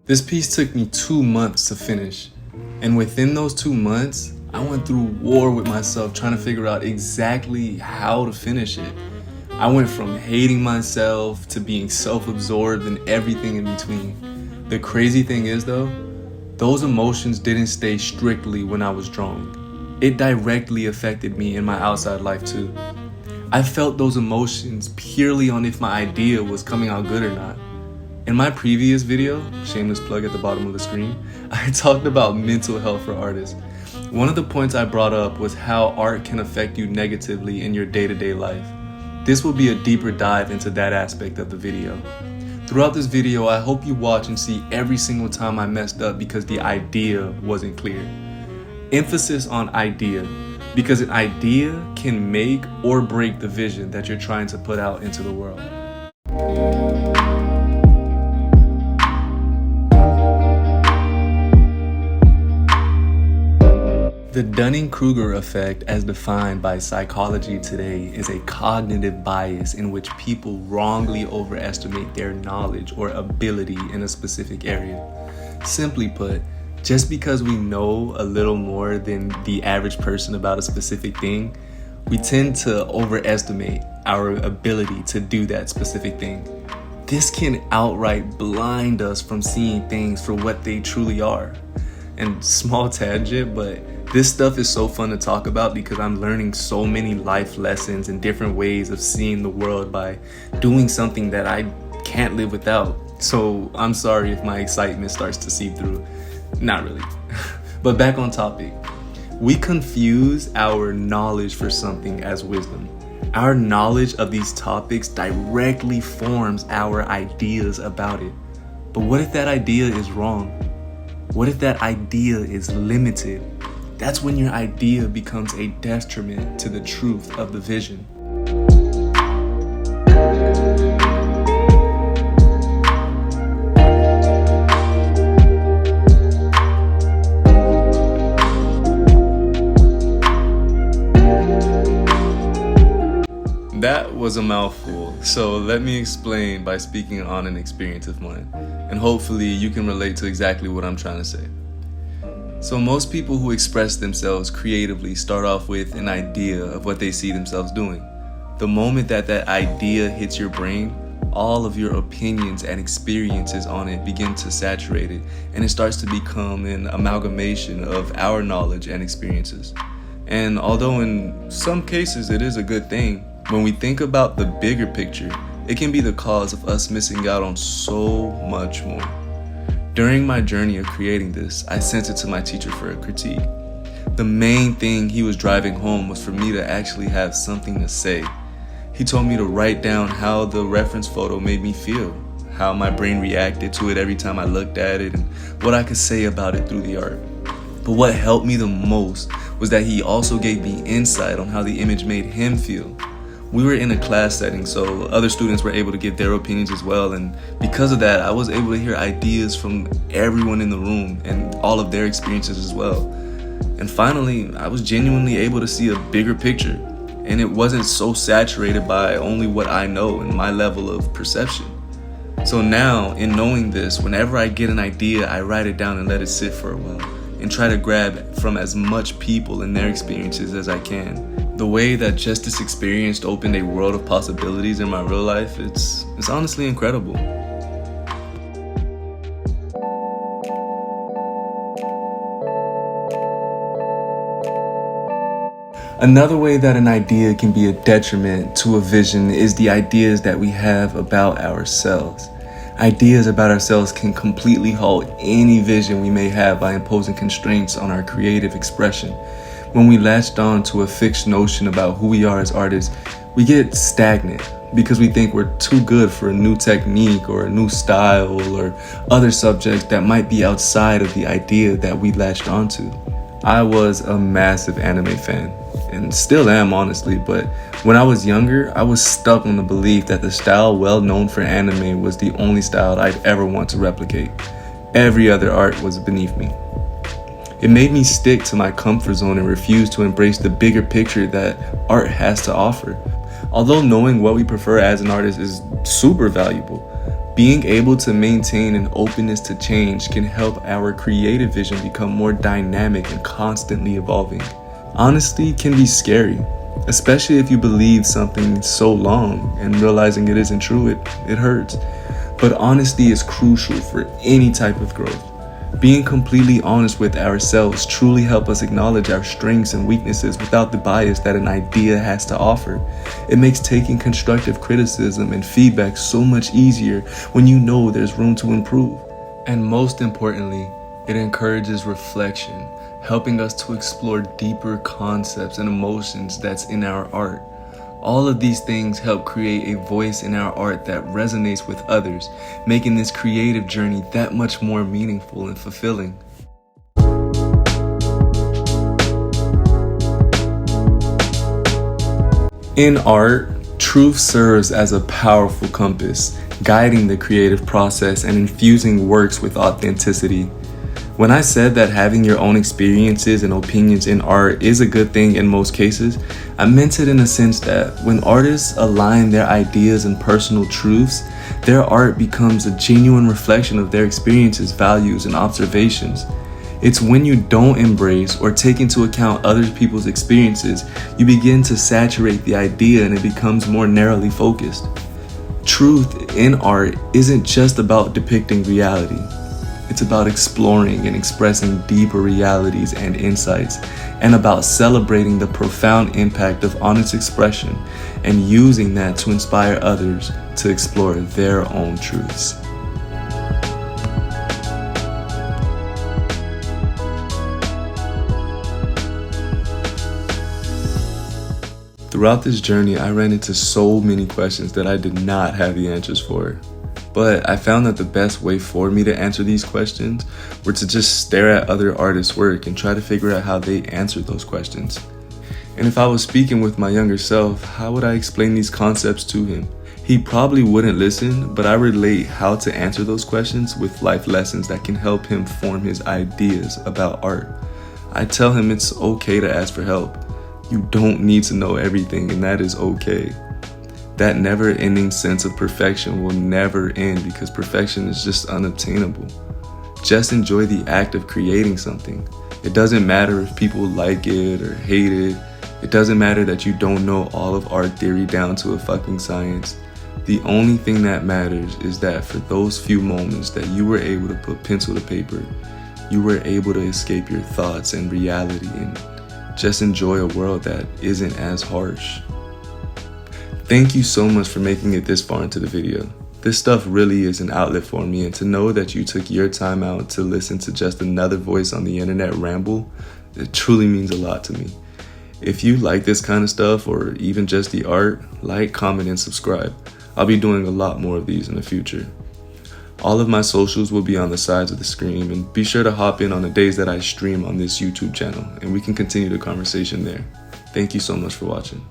This piece took me 2 months to finish, and within those 2 months, I went through war with myself trying to figure out exactly how to finish it. I went from hating myself to being self-absorbed and everything in between. The crazy thing is though, those emotions didn't stay strictly when I was drawing. It directly affected me in my outside life too. I felt those emotions purely on if my idea was coming out good or not. In my previous video, shameless plug at the bottom of the screen, I talked about mental health for artists. One of the points I brought up was how art can affect you negatively in your day-to-day life. This will be a deeper dive into that aspect of the video. Throughout this video, I hope you watch and see every single time I messed up because the idea wasn't clear. Emphasis on idea, because an idea can make or break the vision that you're trying to put out into the world. The Dunning-Kruger effect, as defined by psychology today, is a cognitive bias in which people wrongly overestimate their knowledge or ability in a specific area. Simply put, just because we know a little more than the average person about a specific thing, we tend to overestimate our ability to do that specific thing. This can outright blind us from seeing things for what they truly are. And small tangent, but this stuff is so fun to talk about because I'm learning so many life lessons and different ways of seeing the world by doing something that I can't live without. So I'm sorry if my excitement starts to seep through. Not really. But back on topic. We confuse our knowledge for something as wisdom. Our knowledge of these topics directly forms our ideas about it. But what if that idea is wrong? What if that idea is limited? That's when your idea becomes a detriment to the truth of the vision. That was a mouthful, so let me explain by speaking on an experience of mine, and hopefully you can relate to exactly what I'm trying to say. So most people who express themselves creatively start off with an idea of what they see themselves doing. The moment that that idea hits your brain, all of your opinions and experiences on it begin to saturate it, and it starts to become an amalgamation of our knowledge and experiences. And although in some cases it is a good thing, when we think about the bigger picture, it can be the cause of us missing out on so much more. During my journey of creating this, I sent it to my teacher for a critique. The main thing he was driving home was for me to actually have something to say. He told me to write down how the reference photo made me feel, how my brain reacted to it every time I looked at it, and what I could say about it through the art. But what helped me the most was that he also gave me insight on how the image made him feel. We were in a class setting, so other students were able to give their opinions as well, and because of that, I was able to hear ideas from everyone in the room and all of their experiences as well. And finally, I was genuinely able to see a bigger picture, and it wasn't so saturated by only what I know and my level of perception. So now, in knowing this, whenever I get an idea, I write it down and let it sit for a while, and try to grab from as much people and their experiences as I can. The way that just this experience opened a world of possibilities in my real life, it's honestly incredible. Another way that an idea can be a detriment to a vision is the ideas that we have about ourselves. Ideas about ourselves can completely halt any vision we may have by imposing constraints on our creative expression. When we latched on to a fixed notion about who we are as artists, we get stagnant because we think we're too good for a new technique or a new style or other subjects that might be outside of the idea that we latched onto. I was a massive anime fan, and still am honestly, but when I was younger, I was stuck on the belief that the style well known for anime was the only style I'd ever want to replicate. Every other art was beneath me. It made me stick to my comfort zone and refuse to embrace the bigger picture that art has to offer. Although knowing what we prefer as an artist is super valuable, being able to maintain an openness to change can help our creative vision become more dynamic and constantly evolving. Honesty can be scary, especially if you believe something so long and realizing it isn't true, it hurts. But honesty is crucial for any type of growth. Being completely honest with ourselves truly helps us acknowledge our strengths and weaknesses without the bias that an idea has to offer. It makes taking constructive criticism and feedback so much easier when you know there's room to improve. And most importantly, it encourages reflection, helping us to explore deeper concepts and emotions that's in our art. All of these things help create a voice in our art that resonates with others, making this creative journey that much more meaningful and fulfilling. In art, truth serves as a powerful compass, guiding the creative process and infusing works with authenticity. When I said that having your own experiences and opinions in art is a good thing in most cases, I meant it in a sense that when artists align their ideas and personal truths, their art becomes a genuine reflection of their experiences, values, and observations. It's when you don't embrace or take into account other people's experiences, you begin to saturate the idea and it becomes more narrowly focused. Truth in art isn't just about depicting reality. It's about exploring and expressing deeper realities and insights, and about celebrating the profound impact of honest expression and using that to inspire others to explore their own truths. Throughout this journey, I ran into so many questions that I did not have the answers for. But I found that the best way for me to answer these questions were to just stare at other artists' work and try to figure out how they answered those questions. And if I was speaking with my younger self, how would I explain these concepts to him? He probably wouldn't listen, but I relate how to answer those questions with life lessons that can help him form his ideas about art. I tell him it's okay to ask for help. You don't need to know everything, and that is okay. That never-ending sense of perfection will never end because perfection is just unobtainable. Just enjoy the act of creating something. It doesn't matter if people like it or hate it. It doesn't matter that you don't know all of art theory down to a fucking science. The only thing that matters is that for those few moments that you were able to put pencil to paper, you were able to escape your thoughts and reality and just enjoy a world that isn't as harsh. Thank you so much for making it this far into the video. This stuff really is an outlet for me, and to know that you took your time out to listen to just another voice on the internet ramble, it truly means a lot to me. If you like this kind of stuff or even just the art, like, comment, and subscribe. I'll be doing a lot more of these in the future. All of my socials will be on the sides of the screen, and be sure to hop in on the days that I stream on this YouTube channel, and we can continue the conversation there. Thank you so much for watching.